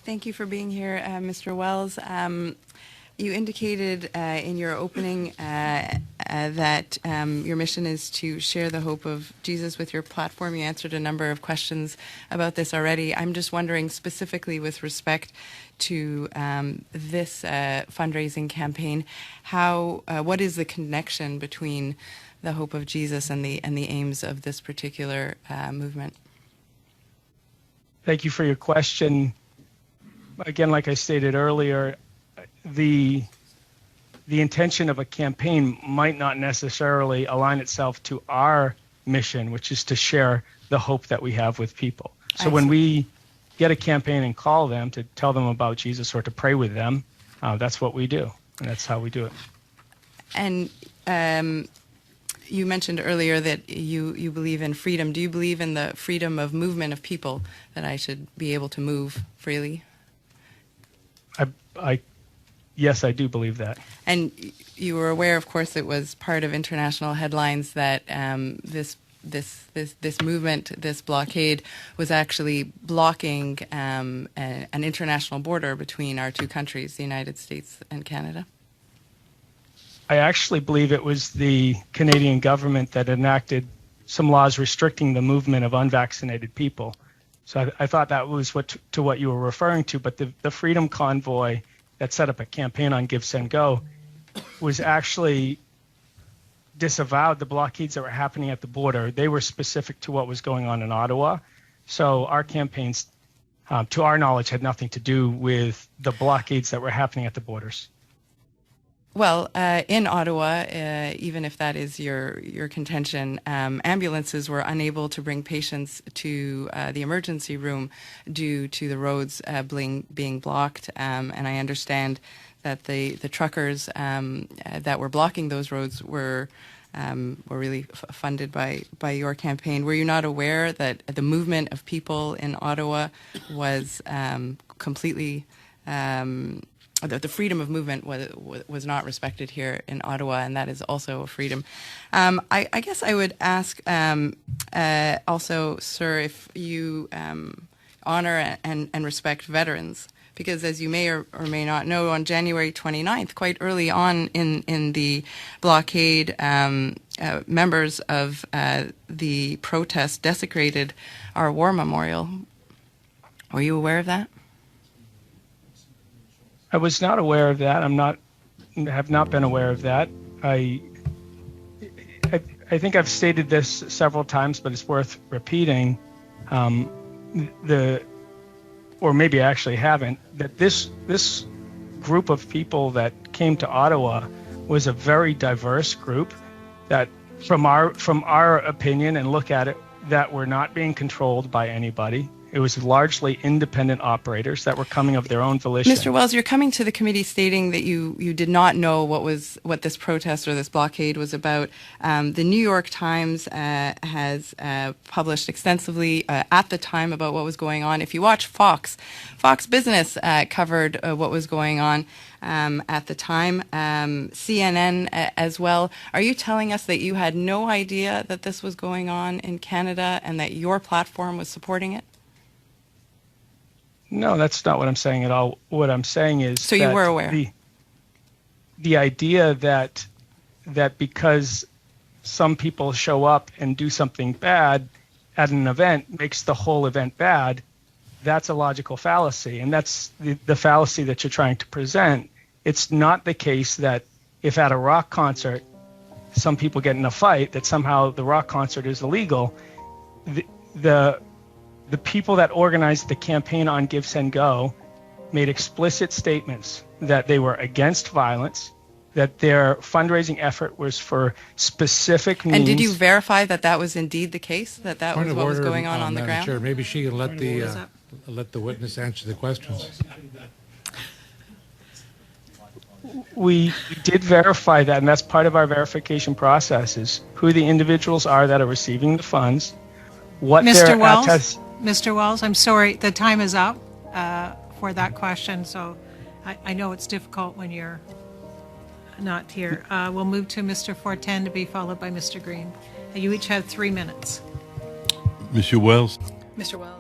Thank you for being here, Mr. Wells. You indicated in your opening that your mission is to share the hope of Jesus with your platform. You answered a number of questions about this already. I'm just wondering specifically with respect to this fundraising campaign, what is the connection between the hope of Jesus and the aims of this particular movement? Thank you for your question. Again, like I stated earlier, the intention of a campaign might not necessarily align itself to our mission, which is to share the hope that we have with people. So when we get a campaign and call them to tell them about Jesus or to pray with them, that's what we do, and that's how we do it. And you mentioned earlier that you believe in freedom. Do you believe in the freedom of movement of people, that I should be able to move freely? Yes, I do believe that. And you were aware, of course, it was part of international headlines that this movement, this blockade, was actually blocking an international border between our two countries, the United States and Canada. I actually believe it was the Canadian government that enacted some laws restricting the movement of unvaccinated people. So I thought that was what you were referring to, but the Freedom Convoy that set up a campaign on GiveSendGo was actually disavowed the blockades that were happening at the border. They were specific to what was going on in Ottawa. So our campaigns, to our knowledge, had nothing to do with the blockades that were happening at the borders. Well, in Ottawa, even if that is your contention, ambulances were unable to bring patients to the emergency room due to the roads being blocked. And I understand that the truckers that were blocking those roads were really funded by your campaign. Were you not aware that the movement of people in Ottawa was completely the freedom of movement was not respected here in Ottawa, and that is also a freedom. I guess I would ask also, sir, if you honor and respect veterans, because as you may or may not know, on January 29th, quite early on in the blockade, members of the protest desecrated our war memorial. Were you aware of that? I was not aware of that. Have not been aware of that. I think I've stated this several times, but it's worth repeating. Or maybe I actually haven't. That this group of people that came to Ottawa was a very diverse group. That, from our opinion and look at it, that were not being controlled by anybody. It was largely independent operators that were coming of their own volition. Mr. Wells, you're coming to the committee stating that you did not know what this protest or this blockade was about. The New York Times has published extensively at the time about what was going on. If you watch Fox Business covered what was going on at the time, CNN as well. Are you telling us that you had no idea that this was going on in Canada and that your platform was supporting it? No, that's not what I'm saying at all. What I'm saying is so you were aware. The idea that because some people show up and do something bad at an event makes the whole event bad, that's a logical fallacy, and that's the fallacy that you're trying to present. It's not the case that if at a rock concert some people get in a fight, that somehow the rock concert is illegal. The people that organized the campaign on GiveSendGo made explicit statements that they were against violence, that their fundraising effort was for specific means. And did you verify that was indeed the case, that was what was going on the ground? Chair, maybe she can let the witness answer the questions. We did verify that, and that's part of our verification process, is who the individuals are that are receiving the funds, what Mr. Wells? Mr. Wells, I'm sorry, the time is up for that question, so I know it's difficult when you're not here. We'll move to Mr. Fortin to be followed by Mr. Green. You each have 3 minutes. Monsieur Wells. Mr. Wells.